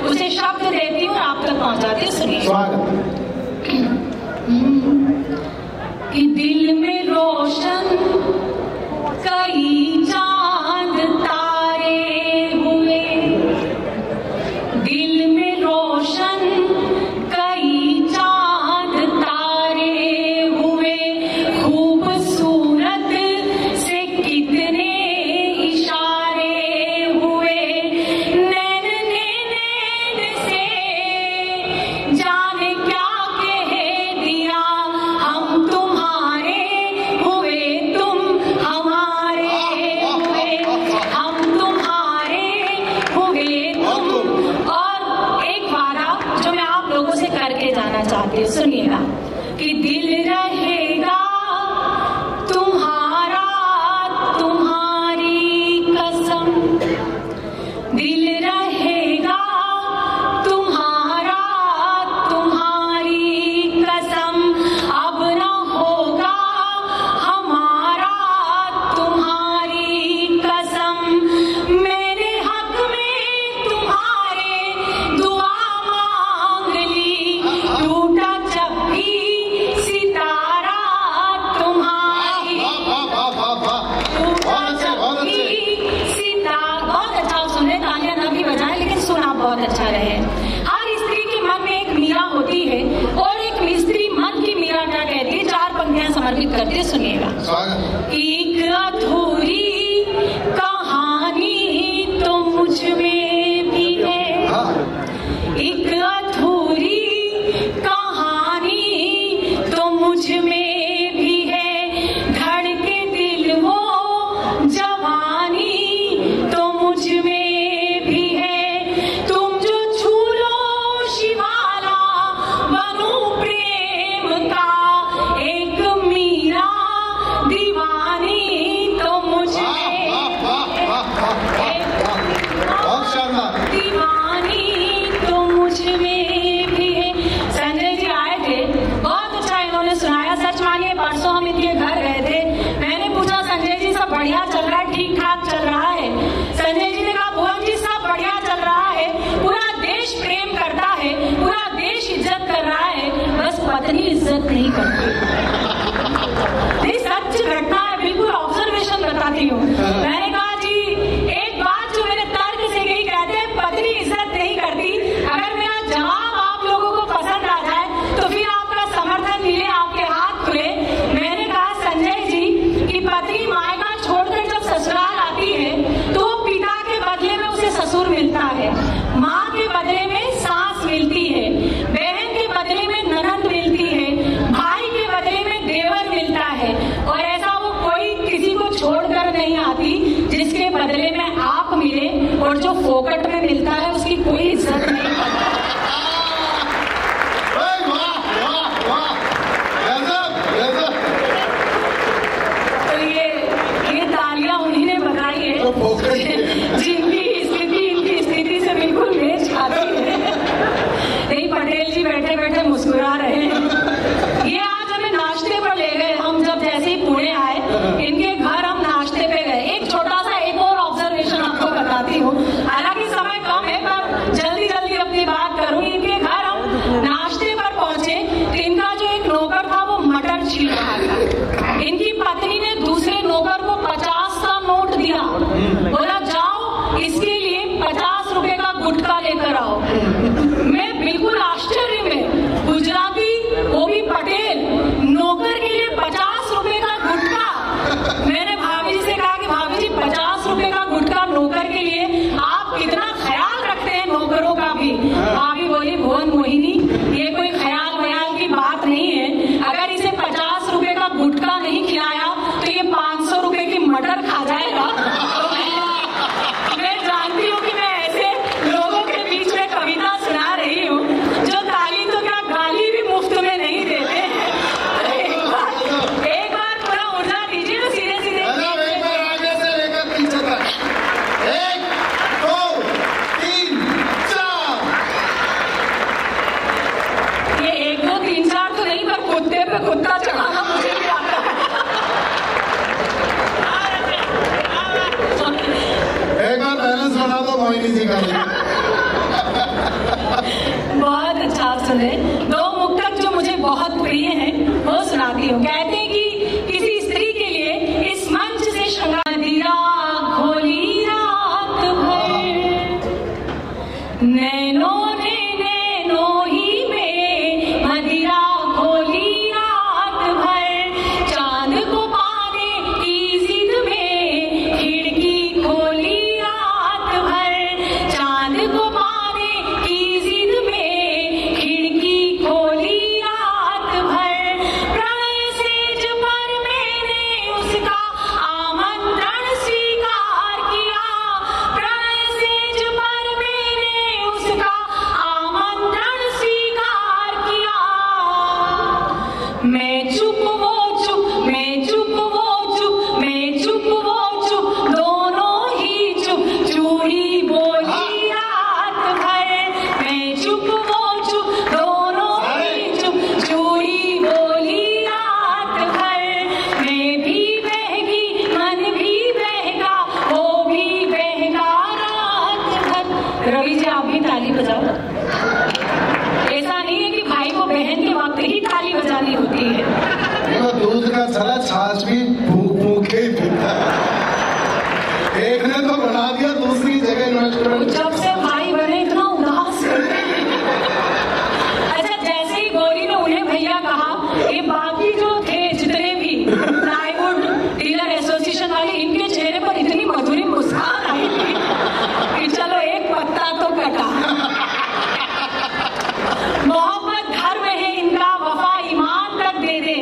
उसे शब्द देती हूँ और आप तक पहुंचाती हूँ। सुनिए। स्वागत। कि दिल में रोशन कई चांद तारे हुए, दिल में रोशन कई चांद तारे हुए, खूबसूरत से कितने इशारे हुए, नैन से जाने क्या कह दिया, हम तुम्हारे हुए तुम हमारे हुए, हम तुम्हारे हुए तुम। और एक वादा जो मैं आप लोगों से करके जाना चाहती हूँ, सुनिएगा। कि दिल रहेगा तुम्हारा तुम्हारी कसम, दिल रहेगा तुम्हारा तुम्हारी कसम, अब न होगा हमारा तुम्हारी कसम, मेरे हक में तुम्हारे दुआ मांग ली, टूटा जब भी सितारा तुम्हारी, टूटा जब भी सितारा। बहुत अच्छा सुने, तालियां ना भी बजाएं लेकिन सुना बहुत अच्छा रहे। हर स्त्री के मन में एक मीरा होती है और एक स्त्री मन की मीरा क्या कहती है, 4 पंक्तियां समर्पित करती है। सुनिएगा। एक अधूरी कहानी तो मुझ में भी है, एक अधूरी कहानी तो मुझ में भी है, धड़के दिल वो जवानी तो मुझ में भी है, तुम जो छू लो शिवाला बनूं प्रेम का, एक मीरा दीवानी तो मुझ में दीवानी तो मुझ में भी है। संजय जी आए थे, बहुत अच्छा इन्होंने सुनाया। सच मानिए परसों हम इनके घर गए थे, मैंने पूछा संजय जी सब बढ़िया चल रहा है, ठीक ठाक चल रहा है? संजय जी ने कहा भुवन जी सब बढ़िया चल रहा है, पूरा देश प्रेम करता है, पूरा देश इज्जत कर रहा है, बस पत्नी इज्जत नहीं करती। ये सच घटना है, बिल्कुल ऑब्जर्वेशन बताती हूँ। मैंने कहा जी एक बात जो मैंने तर्क से कही, कहते हैं पत्नी इज्जत नहीं करती। अगर मेरा जवाब आप लोगों को पसंद आ जाए तो फिर आपका समर्थन मिले, आपके हाथ खुले। मैंने कहा संजय जी कि पत्नी मायका छोड़कर जब ससुराल आती है तो पिता के बदले में उसे ससुर मिलता है, माँ के बदले में सास मिलती है, बहन के बदले में ननद मिलती है, भाई के बदले में देवर मिलता है, और ऐसा वो कोई किसी को छोड़कर नहीं आती जिसके बदले में आप मिले, और जो फोकट में मिलता है उसकी कोई इज्जत नहीं करता। तो ये तालियां उन्हीं ने बनाई है जिनकी स्थिति इनकी स्थिति से बिल्कुल मेल खाती है। नहीं, पटेल जी बैठे बैठे मुस्कुरा रहे हैं। ये आज हमें नाश्ते पर ले गए, हम जब जैसे ही पुणे आए इनके घर हम नाश्ते पे गए। एक छोटा सा एक और ऑब्जर्वेशन आपको बताती हूँ, हालांकि समय कम है पर जल्दी जल्दी अपनी बात करूँ। इनके घर हम नाश्ते पर पहुंचे तो इनका जो एक नौकर था वो मटर छील रहा था। इनकी पत्नी ने दूसरे नौकर को 50 का नोट दिया, बोला जाओ इसके लिए 50 रुपए का गुटखा लेकर आओ। मैं बिल्कुल आश्चर्य में, गुजराती वो भी पटेल, नौकर के लिए 50 रुपए का गुटखा। मैंने भाभी जी से कहा कि भाभी जी 50 रुपए का गुटखा नौकर के लिए, आप कितना ख्याल रखते हैं नौकरों का भी। भाभी बोली भुवन मोहिनी ये कोई ख्याल वयाल की बात नहीं है, अगर इसे 50 रुपए का गुटखा नहीं खिलाया तो ये 500 रुपए की मटर खा जाएगा। मैं जानती हूँ कि मैं ऐसे लोगों के बीच में कविता सुना रही हूँ जो ताली तो क्या गाली भी मुफ्त में नहीं देते। एक बार पूरा ऊर्जा दीजिए तो सीधे सीधे आगे से लेकर पीछे तक, 1 2 3 4। ये 1 2 3 4 तो नहीं, पर कुत्ते पे कुत्ता चढ़ाना मुझे भी आता है। एक बार बैलेंस बना दो मोहिनी जी का। सुन रहे, दो मुक्तक जो मुझे बहुत प्रिय हैं वो सुनाती हूँ। कहते हैं कि किसी स्त्री के लिए इस मंच से श्रृंगार दिया खोली रात भर, नैनों ने नैनों ही में मदिरा खोली रात भर, चांद को पाने की जिद में खिड़की खोली रात भर, चांद को पाने की जिद में खिड़की खोली रात भर, प्रणय सेज पर मैंने उसका आमंत्रण स्वीकार किया, प्रणय सेज पर मैंने उसका आमंत्रण स्वीकार किया, मैं चुप वो चुप, मैं चुप वो चुप, मैं चुप वो चुप, दोनों ही चुप, चूड़ी बोली रात भर, मैं चुप वो चुप, दोनों ही चुप, चूड़ी बोली रात भर, मैं भी बहगी मन भी बहगा वो भी बहगा रात भर। रवि जी आप भी ताली बजाओ। ऐसा नहीं है कि भाई को बहन के वक्त ही ताली बजानी होती है। देखो दूध का चला छाछ भी भूखे ही पीता है। एक ने तो बना दिया, दूसरी जगह इन्वेस्टमेंट। जब से भाई बने इतना उदास रहते हैं। अच्छा, जैसे ही गौरी ने उन्हें भैया कहा, ये बाकी जो थे जितने भी प्लाईवुड डीलर एसोसिएशन वाले, इनके चेहरे पर इतनी मधुरी मुस्कान आई थी कि चलो एक पत्ता तो कटा। मोहब्बत धर्म है इनका, वफा ईमान तक दे दे,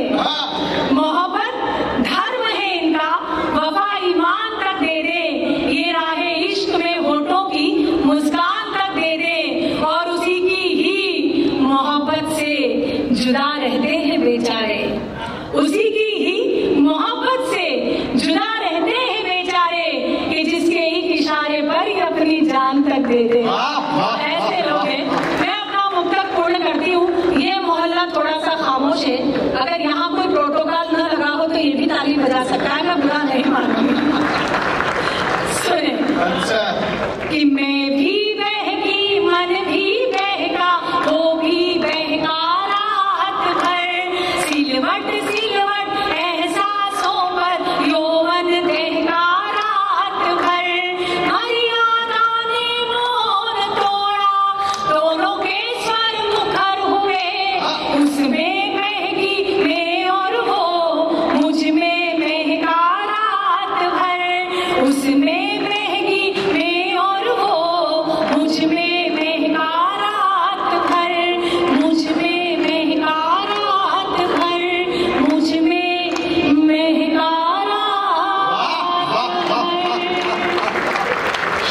मोहब्बत धर्म है इनका, वफा ईमान तक दे दे, ये राहे इश्क में होठों की मुस्कान तक दे दे, और उसी की ही मोहब्बत से जुदा रहते हैं बेचारे, उसी की ही मोहब्बत से जुदा रहते हैं बेचारे, कि जिसके एक इशारे पर ही अपनी जान तक दे दे। ऐसे लोग हैं। मैं अपना मुक्तक पूर्ण करती हूँ। ये मोहल्ला थोड़ा सा खामोश है, अगर यहाँ कोई प्रोटोकॉल न लगा हो तो ये भी ताली बजा सकता है, मैं बुरा नहीं मानूंगी। सुने। अच्छा। कि मैं भी बहगी मन भी बहगा वो भी बहगा रात भर, सिलवट सिलवट एहसासों पर यौवन दहगा रात भर, मर्यादा ने मौन तोड़ा, दोनों के स्वर मुखर हुए, उसमें बहगी मैं और वो मुझ में बहगा रात भर, उसमें बहगी मैं और वो मुझ में बहगा रात भर, मुझ में बहगा रात भर, मुझ में बहगा रात भर।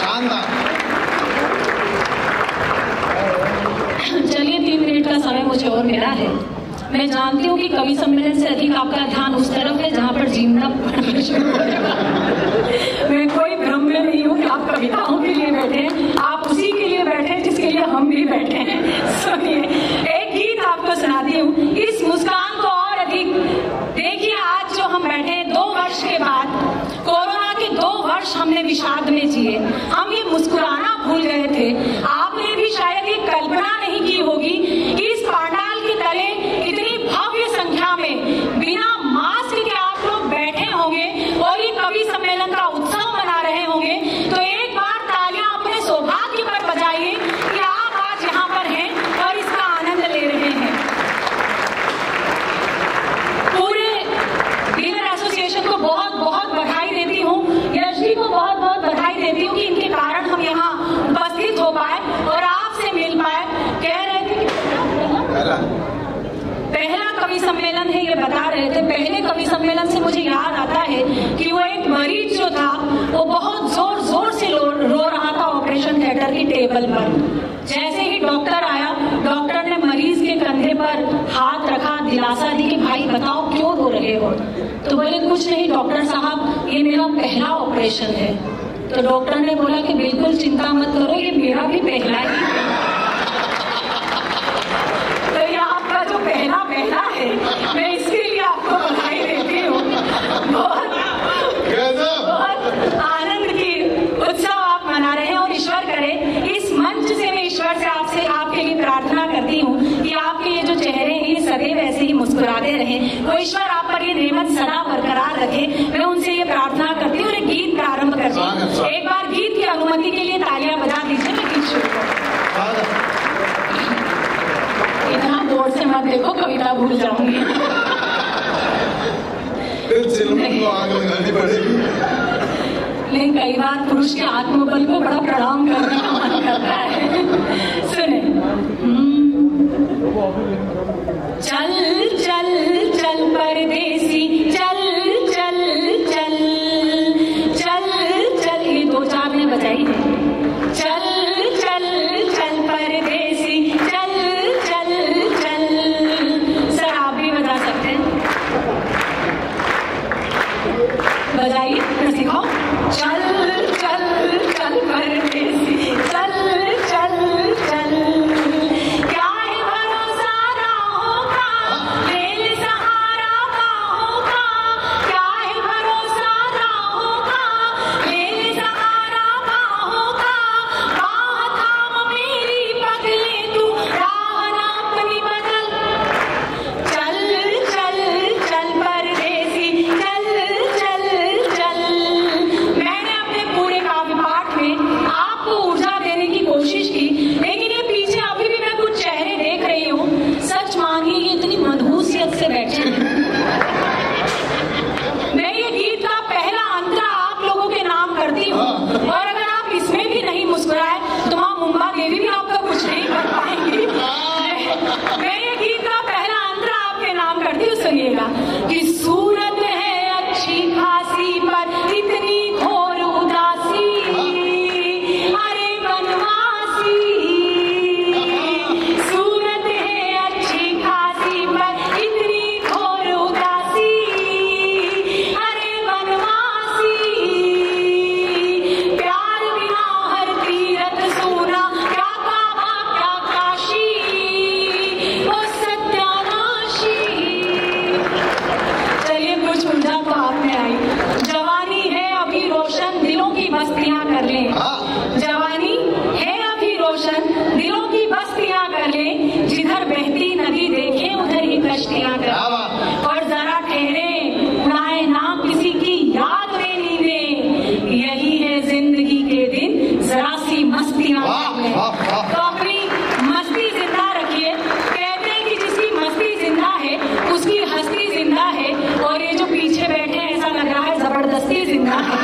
शानदार। चलिए 3 मिनट का समय मुझे और मिला है। मैं जानती हूँ कि कवि सम्मेलन से अधिक आपका ध्यान उस तरफ है जहाँ पर जीवना पढ़ना शुरू होगा। मैं कोई भ्रम में नहीं हूँ कि आप कविताओं के लिए बैठे हैं, आप उसी के लिए बैठे हैं जिसके लिए हम भी बैठे हैं। सुनिए, एक गीत आपको सुनाती हूँ, इस मुस्कान को और अधिक देखिए। आज जो हम बैठे हैं 2 वर्ष के बाद, कोरोना के 2 वर्ष हमने विषाद में जिए, हम ये मुस्कुराना भूल गए थे। आपने भी शायद ये कल्पना नहीं की होगी कि इस पांडाल के तले इतनी भव्य संख्या में बिना मास्क के आप लोग बैठे होंगे और ये कवि सम्मेलन का उत्सव मना रहे होंगे। तो एक बार तालियां अपने सौभाग्य पर बजाइए कि आप आज यहाँ पर हैं और इसका आनंद ले रहे हैं। पूरे डीलर एसोसिएशन को बहुत बहुत बधाई देती हूँ, यश जी को बहुत बहुत बधाई देती हूँ कि इनके कारण हम यहाँ उपस्थित हो पाए और आपसे मिल पाए। कह रहे थे कि पहला कवि सम्मेलन है, ये बता रहे थे। पहले कवि सम्मेलन से मुझे याद आता है कि वो एक मरीज जो था वो बहुत जोर जोर से रो रहा था ऑपरेशन थिएटर की टेबल पर। जैसे ही डॉक्टर आया, डॉक्टर ने मरीज के कंधे पर हाथ रखा, दिलासा दी कि भाई बताओ क्यों रो रहे हो। तो बोले कुछ नहीं डॉक्टर साहब, ये मेरा पहला ऑपरेशन है। तो डॉक्टर ने बोला कि बिल्कुल चिंता मत करो, ये मेरा भी पहला ही है। तो ये आपका जो पहला है, मैं इसके लिए आपको बधाई देती हूँ। बहुत आनंद की उत्सव आप मना रहे हैं और ईश्वर करे इस मंच से मैं ईश्वर से आपके लिए प्रार्थना करती हूँ कि मुस्कुराते रहें। वो ईश्वर आप पर ये नेमत सदा बरकरार रखे। मैं उनसे ये प्रार्थना करती हूँ। और गीत प्रारंभ करती हूँ। एक बार गीत की अनुमति के लिए तालियां बजा दीजिए। मैं गीत शुरू करूँ। इतना जोर से मत देखो, कविता भूल जाऊंगी। फिर आग लगानी पड़ेगी। लेकिन कई बार पुरुष के आत्मबल को बड़ा प्रणाम करने का मन करता है। सुने। चल चल चल परदेसी, चल चल चल चल चल, ये 2-4 ने बजाई है। चल चल चल परदेसी, चल चल चल। सर आप भी बजा सकते हैं, बजाइए, मैं सिखाओ। चल चल चल परदेसी, चल चल चल, क्या है भरोसा राहों का, ले सहारा बाहों का। क्या है भरोसा राहों का, ले सहारा बाहों का। बाह थाम मेरी पगले तू, राह ना अपनी बदल। चल चल चल परदेसी, चल चल चल। मैंने अपने पूरे काव्य पाठ में आपको ऊर्जा देने की कोशिश की, लेकिन ये पीछे अभी भी मैं कुछ चेहरे देख रही हूँ। सच मानिए ये इतनी मधुसियत से बैठे हैं। मैं ये गीत का पहला अंतरा आप लोगों के नाम करती हूँ, और अगर आप इसमें भी नहीं मुस्कुराए तो माँ मुंबा देवी भी आपका कुछ नहीं कर पाएंगी। मैं ये गीत का पहला अंतरा आपके नाम करती हूँ। सुनिएगा कि सूरत है अच्छी खासी पर इतनी घोर उदासी, अरे बनवासी। सूरत है अच्छी खासी पर इतनी घोर उदासी, अरे बनवासी। प्यार बिना हर तीरथ सूना, क्या काबा क्या काशी, वो सत्यानाशी। चलिए कुछ ऊर्जा तो आप में आई। जवानी है अभी रोशन, दिलों की बस्तियां कर लें। जवानी है अभी रोशन, दिलों की बस्तियां कर लें। जिधर बहती नदी देखें उधर ही कश्तियां कर लें। और जरा ठहरे, उड़ाए ना किसी की याद में नींदें। यही है जिंदगी के दिन, जरा सी मस्तियां कर लें। तो अपनी मस्ती जिंदा रखिए। कहते हैं कि जिसकी मस्ती जिंदा है उसकी हस्ती जिंदा है, और ये जो पीछे बैठे हैं ऐसा लग रहा है जबरदस्ती जिंदा है।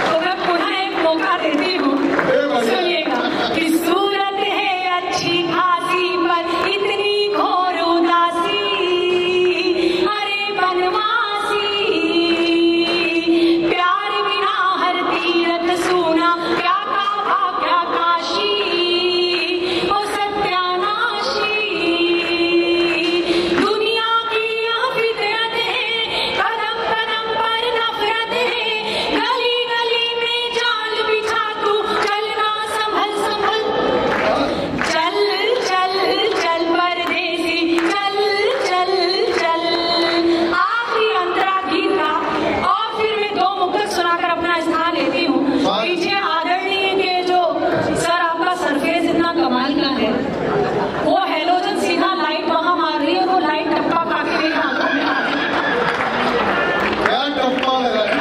तो मैं पुनः एक मौका देती हूँ। सुनिएगा कि सूरत है अच्छी खासी पर इतनी घोर उदासी, अरे बनवासी। प्यार बिना हर तीरथ सूना, क्या काबा क्या काशी, वो सत्यानाशी। दुनिया की यह फितरत है, कदम कदम पर नफरत है। गली गली में जाल बिछा तू, चलना संभल संभल। चल चल चल परदेसी, चल चल चल। आखिरी अंतरा गीत का, और फिर मैं 2 मुक्तक सुनाकर अपना स्थान लेती हूँ। पीछे आदरणीय के जो सर आपका सरफेस इतना कमाल का है, वो हेलोजन सीधा लाइट वहां मार रही है, वो लाइट टप्पा खा के मेरी आंखों में आ रही है। क्या टप्पा लगा है?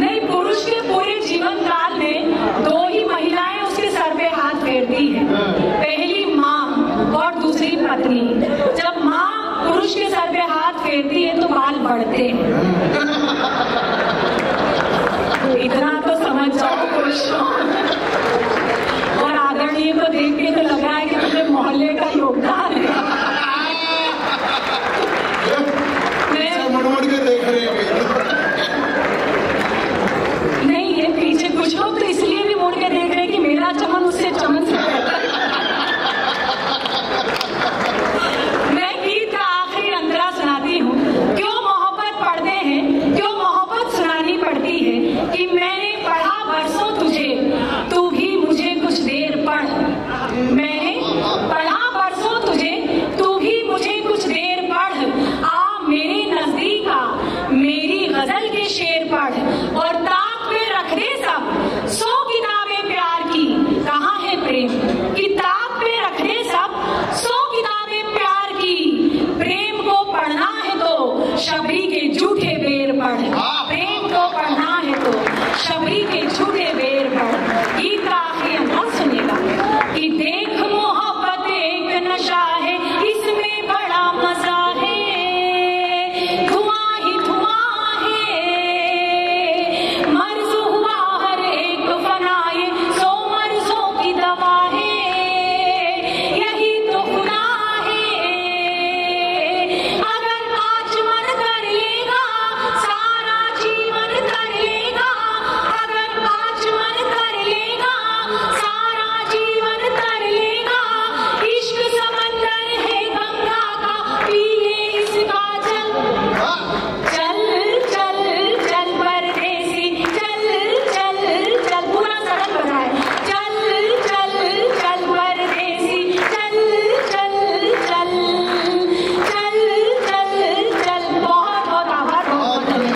नहीं, पुरुष के पूरे जीवन काल में 2 ही महिलाएं उसके सर पे हाथ फेरती है। पहली माँ और दूसरी पत्नी। जब माँ पुरुष के सर पे हाथ फेरती है तो बाल बढ़ते हैं। इतना तो समझ जाओ पुरुषों। और आदरणीय को देख के तो लग रहा है कि मुझे मोहल्ले का योगदान है। मैं मुड़ के देख रहे हैं। नहीं, ये पीछे कुछ लोग तो इसलिए भी मुड़ के देख रहे हैं कि मेरा चमन उससे चमन से बेहतर है। मैं गीत का आखिरी अंतरा सुनाती हूँ। क्यों मोहब्बत पढ़ते हैं, क्यों मोहब्बत सुनानी पड़ती है, कि मैंने पढ़ा बरसों तुझे, तू भी मुझे कुछ देर पढ़। मैंने पढ़ा बरसों तुझे, तू भी मुझे कुछ देर पढ़। आ मेरे नजदीक आ, मेरी गजल के शेर पढ़। और ताक पे रख दे सब 100 किताबें प्यार की, कहाँ है प्रेम। कि ताक पे रख दे सब 100 किताबें प्यार की, रुके